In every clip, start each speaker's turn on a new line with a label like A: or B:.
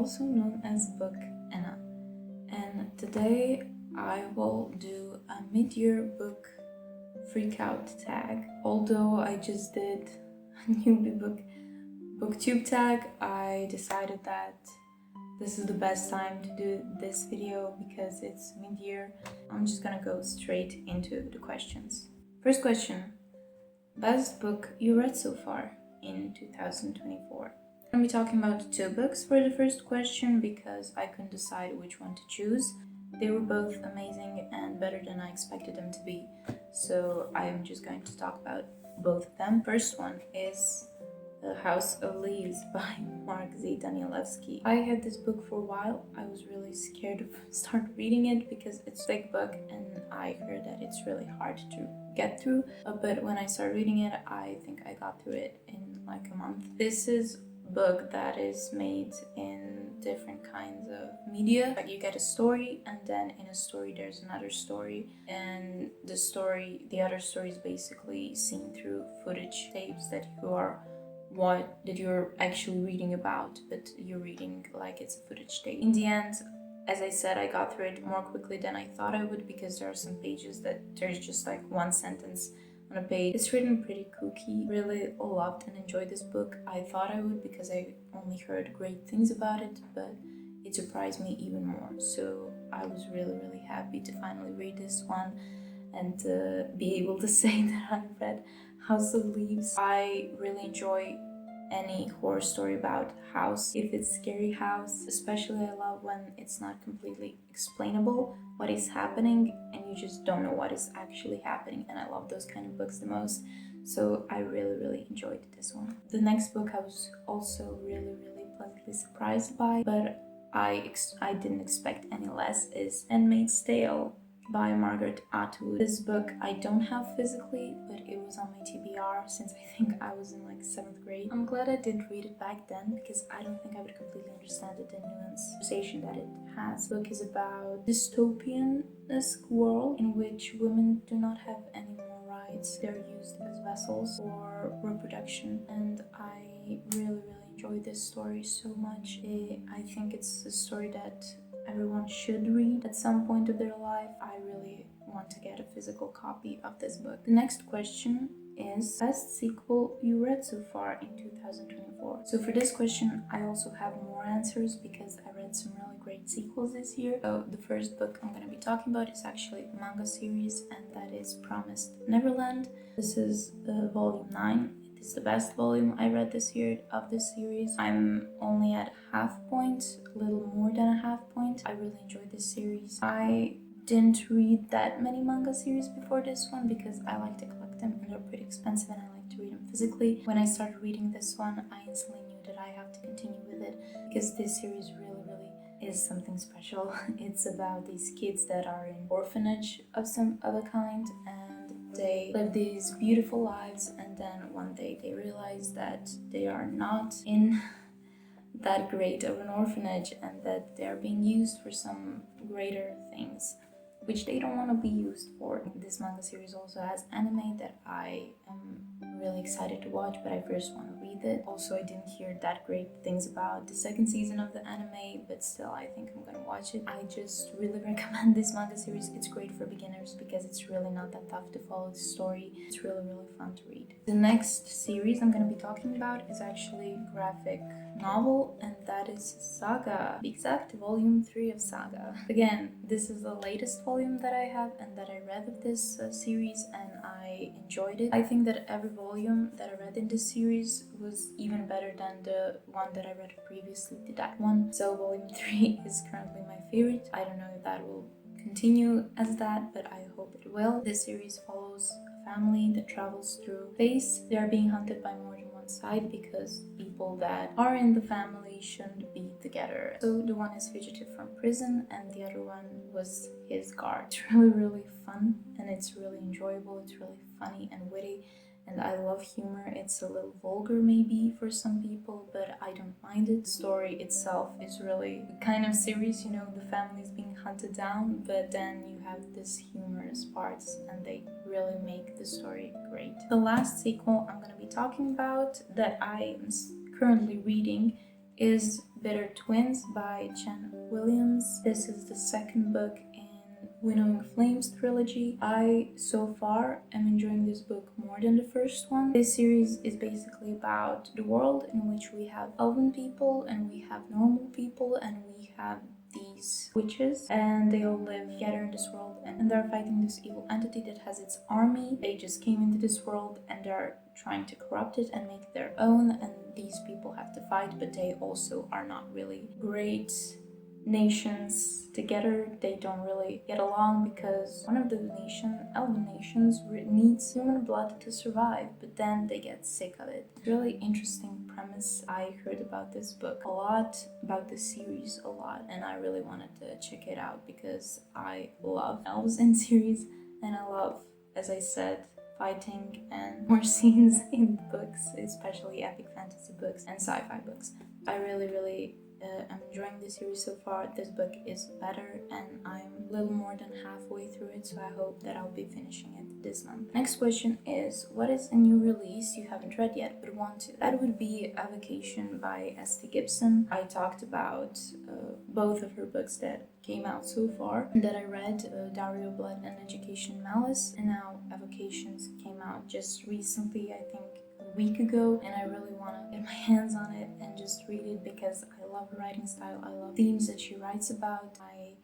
A: also known as Book Anna, and today I will do a mid-year book freakout tag. Although I just did a newbie booktube tag, I decided that this is the best time to do this video because it's mid-year. I'm just gonna go straight into the questions. First question: best book you read so far in 2024? I'm gonna be talking about 2 books for the first question because I couldn't decide which one to choose. They were both amazing and better than I expected them to be, so I'm just going to talk about both of them. First one is The House of Leaves by Margaret Danielewski. I had this book for a while. I was really scared to start reading it because it's a big book and I heard that it's really hard to get through. But when I started reading it, I think I got through it in like a month. This is a book that is made in different kinds of media. Like you get a story and then in a story there's another story, and the other story is basically seen through footage tapes that you're actually reading about, but you're reading like it's a footage tape. In the end, as I said, I got through it more quickly than I thought I would because there are some pages that there's just like one sentence on a page. It's written pretty kooky. Really loved and enjoyed this book. I thought I would because I only heard great things about it, but it surprised me even more. So I was really happy to finally read this one and be able to say that I read House of Leaves. I really enjoy any horror story about house. If it's scary house, especially I love when it's not completely explainable what is happening and you just don't know what is actually happening, and I love those kind of books the most. So I really enjoyed this one. The next book I was also really pleasantly surprised by, but I didn't expect any less, is Handmaid's Tale by Margaret Atwood. This book I don't have physically, but it was on my TBR since I think I was in like 7th grade. I'm glad I didn't read it back then because I don't think I would completely understand the nuanced conversation that it has. The book is about dystopian-esque world in which women do not have any more rights. They're used as vessels for reproduction, and I really enjoy this story so much. I think it's a story that everyone should read at some point of their life. I really want to get a physical copy of this book. The next question is best sequel you read so far in 2024. So for this question, I also have more answers because I read some really great sequels this year. So the first book I'm going to be talking about is actually a manga series, and that is Promised Neverland. This is volume 9. It's the best volume I read this year of this series. I'm only at half point, a little more than a half point. I really enjoyed this series. I didn't read that many manga series before this one because I like to collect them and they're pretty expensive and I like to read them physically. When I started reading this one, I instantly knew that I have to continue with it because this series really is something special. It's about these kids that are in orphanage of some other kind, and they live these beautiful lives, and then one day they realize that they are not in that great of an orphanage and that they're being used for some greater things which they don't want to be used for. This manga series also has anime that I am really excited to watch, but I first want to read it. Also, I didn't hear that great things about the second season of the anime, but still I think I'm gonna watch it. I just really recommend this manga series. It's great for beginners because it's really not that tough to follow the story. It's really fun to read. The next series I'm gonna be talking about is actually a graphic novel, and that is Saga. To be exact, volume 3 of Saga. Again, this is the latest volume that I have and that I read of this series, and I enjoyed it. I think that every volume that I read in this series was even better than the one that I read previously to that one. So volume 3 is currently my favorite. I don't know if that will continue as that, but I hope it will. This series follows a family that travels through space. They are being hunted by more than one side because people that are in the family shouldn't be together. So the one is fugitive from prison and the other one was his guard. It's really fun and it's really enjoyable. It's really funny and witty, and I love humor. It's a little vulgar maybe for some people, but I don't mind it. The story itself is really kind of serious, you know, the family is being hunted down, but then you have this humorous parts and they really make the story great. The last sequel I'm going to be talking about that I am currently reading is Bitter Twins by Jen Williams. This is the second book in Winnowing Flames trilogy. I, so far, am enjoying this book more than the first one. This series is basically about the world in which we have elven people and we have normal people and we have these witches, and they all live together in this world, and they're fighting this evil entity that has its army. They just came into this world and they're trying to corrupt it and make it their own, and these people have to fight, but they also are not really great nations together. They don't really get along because one of the elven nations, needs human blood to survive, but then they get sick of it. Really interesting premise. I heard about this book a lot, about this series a lot, and I really wanted to check it out because I love elves in series, and I love, as I said, fighting and more scenes in books, especially epic fantasy books and sci-fi books. I really I'm enjoying this series so far. This book is better and I'm a little more than halfway through it, so I hope that I'll be finishing it this month. Next question is, what is a new release you haven't read yet but want to? That would be Evocation by S.T. Gibson. I talked about both of her books that came out so far that I read, Dario Blood and Education Malice, and now Evocations came out just recently, I think a week ago, and I really want to get my hands on it and just read it because I love her writing style. I love themes that she writes about. I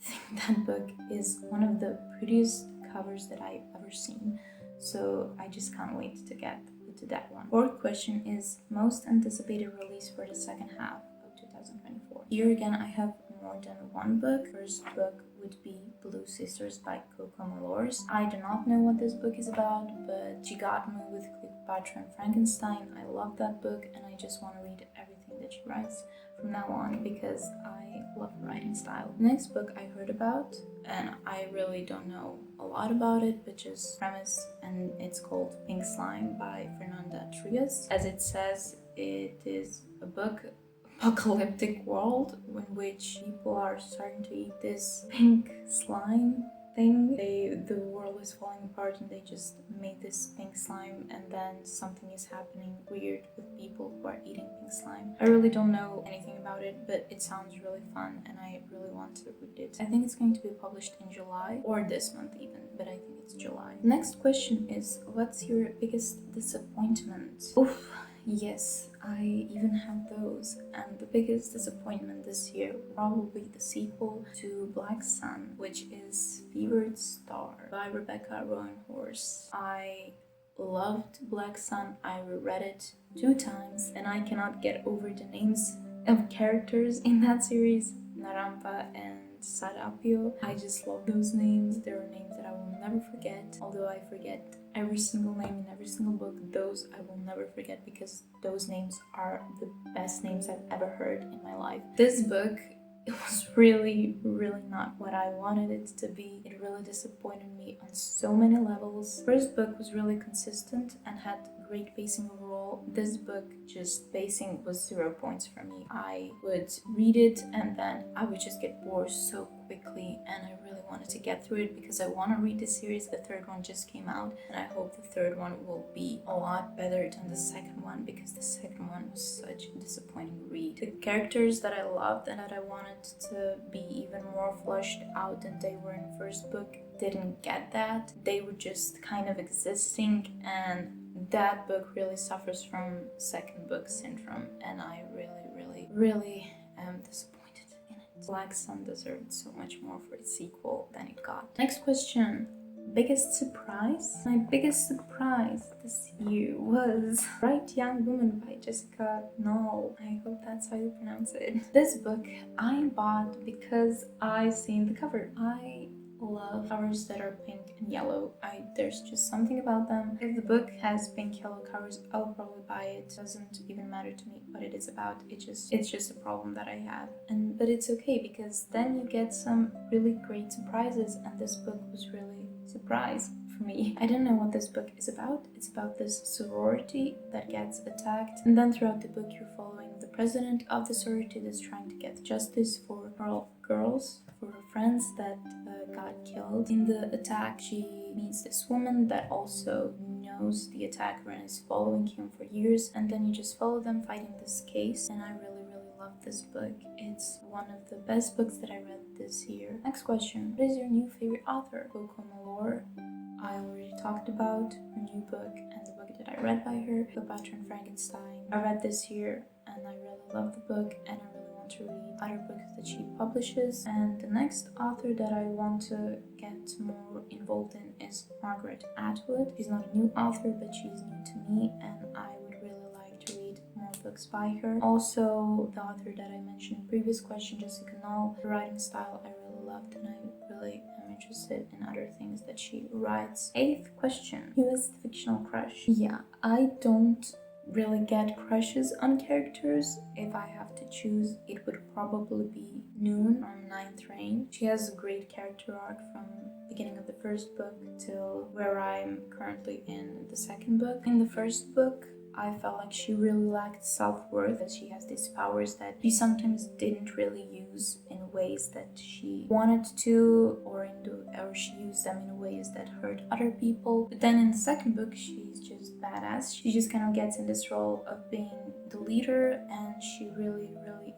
A: think that book is one of the prettiest covers that I've ever seen, so I just can't wait to get to that one. Fourth question is most anticipated release for the second half of 2024. Here again I have more than one book. First book would be Blue Sisters by Coco Mellors. I do not know what this book is about, but she got me with Cleopatra and Frankenstein. I love that book and I just want to read everything that she writes from now on because I love her writing style. The next book I heard about, and I really don't know a lot about it, but just premise, and it's called Pink Slime by Fernanda Trías. As it says, it is a book apocalyptic world in which people are starting to eat this pink slime thing. The world is falling apart and they just made this pink slime, and then something is happening weird with people who are eating pink slime. I really don't know anything about it, but it sounds really fun and I really want to read it. I think it's going to be published in July or this month even, but I think it's July. Next question is, what's your biggest disappointment? Oof. Yes, I even have those, and the biggest disappointment this year probably the sequel to Black Sun, which is Fevered Star by Rebecca Roanhorse. I loved Black Sun. I reread it 2 times and I cannot get over the names of characters in that series, Narampa and Sarapio. I just love those names. There are names that I will never forget, although I forget every single name in every single book. Those I will never forget because those names are the best names I've ever heard in my life. This book, it was really not what I wanted it to be. It really disappointed me on so many levels. First book was really consistent and had great pacing overall. This book, just pacing was 0 points for me. I would read it and then I would just get bored so quickly, and I really wanted to get through it because I want to read this series. The third one just came out and I hope the third one will be a lot better than the second one because the second one was such a disappointing read. The characters that I loved and that I wanted to be even more fleshed out than they were in the first book didn't get that. They were just kind of existing, and that book really suffers from second book syndrome, and I really am disappointed in it. Black Sun deserved so much more for its sequel than it got. Next question. Biggest surprise? My biggest surprise this year was Bright Young Woman by Jessica Knoll. I hope that's how you pronounce it. This book I bought because I seen the cover. I love covers that are pink and yellow. There's just something about them. If the book has pink yellow covers, I'll probably buy it. Doesn't even matter to me what it is about. It's just a problem that I have. But it's okay because then you get some really great surprises, and this book was really a surprise for me. I don't know what this book is about. It's about this sorority that gets attacked, and then throughout the book you're following the president of the sorority that's trying to get justice for her girls, for her friends that got killed in the attack. She meets this woman that also knows the attacker and is following him for years, and then you just follow them fighting this case, and I really love this book. It's one of the best books that I read this year. Next question. What is your new favorite author? Coco Mellors. I already talked about her new book and the book that I read by her, Cleopatra and Frankenstein. I read this year and I really love the book, and I really want to read other books that she publishes. And the next author that I want to get more involved in is Margaret Atwood. She's not a new author, but she's new to me, and I would really like to read more books by her. Also, the author that I mentioned in the previous question, Jessica Knoll, her writing style I really loved, and I really am interested in other things that she writes. 8th question. Newest fictional crush? Yeah, I don't really get crushes on characters. If I have to choose, it would probably be Noon from 9th Reign. She has a great character arc from beginning of the first book till where I'm currently in the second book. In the first book, I felt like she really lacked self-worth, as she has these powers that she sometimes didn't really use in ways that she wanted to, or she used them in ways that hurt other people. But then in the second book, she's just badass. She just kind of gets in this role of being the leader, and she really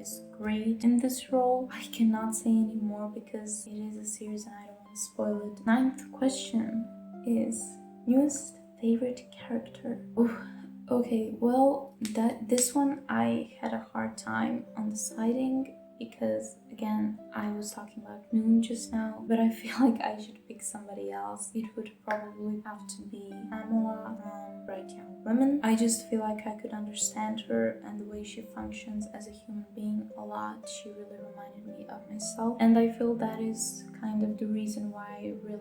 A: is great in this role. I cannot say any more because it is a series and I don't want to spoil it. 9th question is newest favorite character. Ooh. Okay, well, this one I had a hard time on deciding because, again, I was talking about Noon just now, but I feel like I should pick somebody else. It would probably have to be Pamela from Bright Young Women. I just feel like I could understand her and the way she functions as a human being a lot. She really reminded me of myself, and I feel that is kind of the reason why I really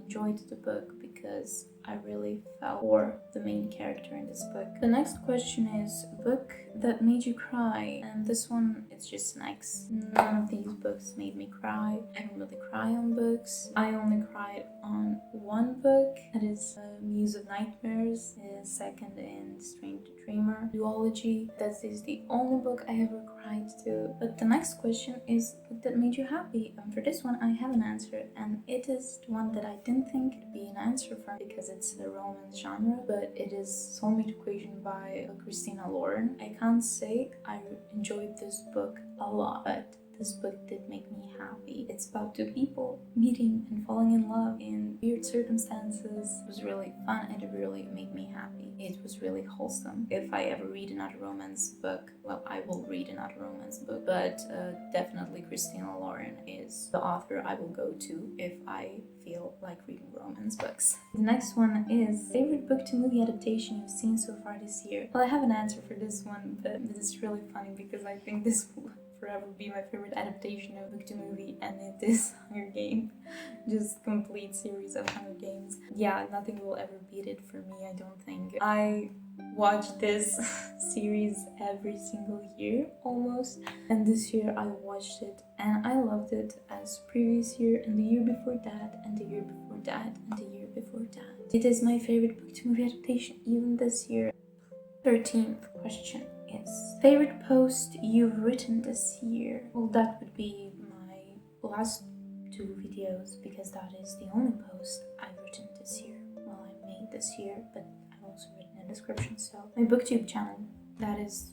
A: enjoyed the book, because I really felt for the main character in this book. The next question is a book that made you cry, and this one, it's just next. None of these books made me cry. I don't really cry on books. I only cried on one book, that is Muse of Nightmares, is second in Strange Dreamer duology. That is the only book I ever cried to. But the next question is a book that made you happy, and for this one I have an answer, and it is the one that I didn't think could be an answer for because it's the romance genre, but it is Soulmate Evocation by Christina. I can't say I enjoyed this book a lot, but this book did make me happy. It's about two people meeting and falling in love in weird circumstances. It was really fun and it really made me happy. It was really wholesome. If I ever read another romance book, well, I will read another romance book, but definitely Christina Lauren is the author I will go to if I feel like reading romance books. The next one is favorite book to movie adaptation you've seen so far this year. Well, I have an answer for this one, but this is really funny because I think this will forever be my favorite adaptation of book to movie, and it is Hunger Games. Just complete series of Hunger Games. Yeah, nothing will ever beat it for me, I don't think. I watch this series every single year almost, and this year I watched it and I loved it as previous year and the year before that and the year before that and the year before that. It is my favorite book to movie adaptation even this year. 13th question is favorite post you've written this year? Well, that would be my last 2 videos because that is the only post I've written this year. Well, I made this year, but I've also written a description, so my booktube channel, that is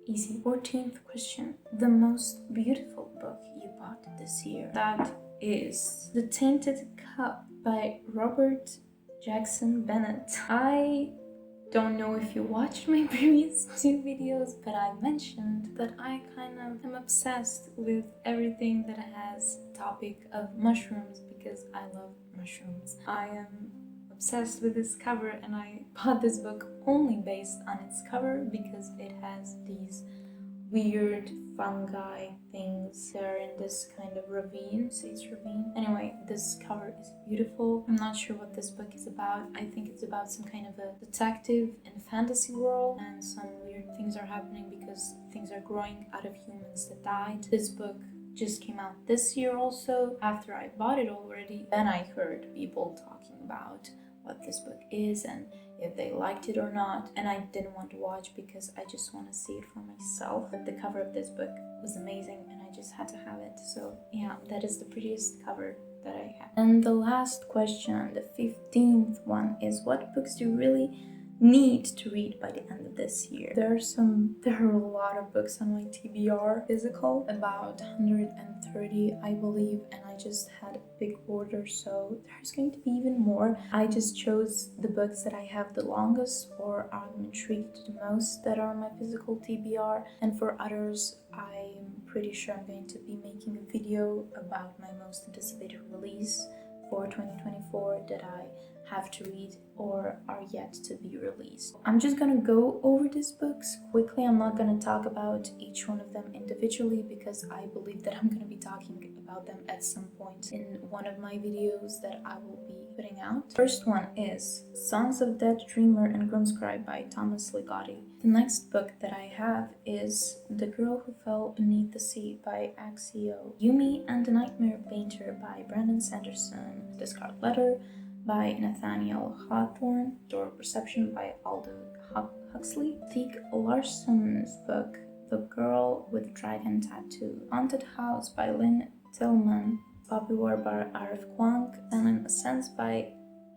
A: easy. 14th question, the most beautiful book you bought this year? That is The Tainted Cup by Robert Jackson Bennett. I don't know if you watched my previous 2 videos, but I mentioned that I kind of am obsessed with everything that has topic of mushrooms because I love mushrooms. I am obsessed with this cover and I bought this book only based on its cover because it has these weird fungi things that are in this kind of ravine. Say it's ravine. Anyway, this cover is beautiful. I'm not sure what this book is about. I think it's about some kind of a detective and fantasy world, and some weird things are happening because things are growing out of humans that died. This book just came out this year also, after I bought it already. Then I heard people talking about what this book is and if they liked it or not, and I didn't want to watch because I just want to see it for myself. But the cover of this book was amazing and I just had to have it. So yeah, that is the prettiest cover that I have. And the last question, the 15th one, is what books do you really need to read by the end of this year. There are a lot of books on my TBR physical, about 130 I believe, and I just had a big order, so there's going to be even more. I just chose the books that I have the longest or I'm intrigued the most that are on my physical TBR, and for others I'm pretty sure I'm going to be making a video about my most anticipated release for 2024 that I have to read or are yet to be released. I'm just gonna go over these books quickly. I'm not gonna talk about each one of them individually because I believe that I'm gonna be talking about them at some point in one of my videos that I will be putting out. First one is Sons of Dead Dreamer and Grimscribe by Thomas Ligotti. The next book that I have is The Girl Who Fell Beneath the Sea by Axie, Yumi and the Nightmare Painter by Brandon Sanderson, The Scarlet Letter by Nathaniel, Hawthorne, Door of Perception by Aldous Huxley, Stieg Larsson's book The Girl with Dragon Tattoo, Haunted House by Lynn Tillman, Poppy War by R.F. Kwang, and An Ascent by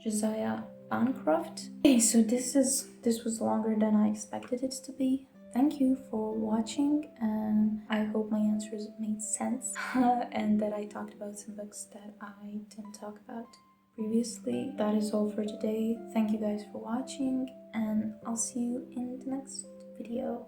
A: Josiah Bancroft. Okay, so this was longer than I expected it to be. Thank you for watching, and I hope my answers made sense and that I talked about some books that I didn't talk about previously. That is all for today. Thank you guys for watching, and I'll see you in the next video.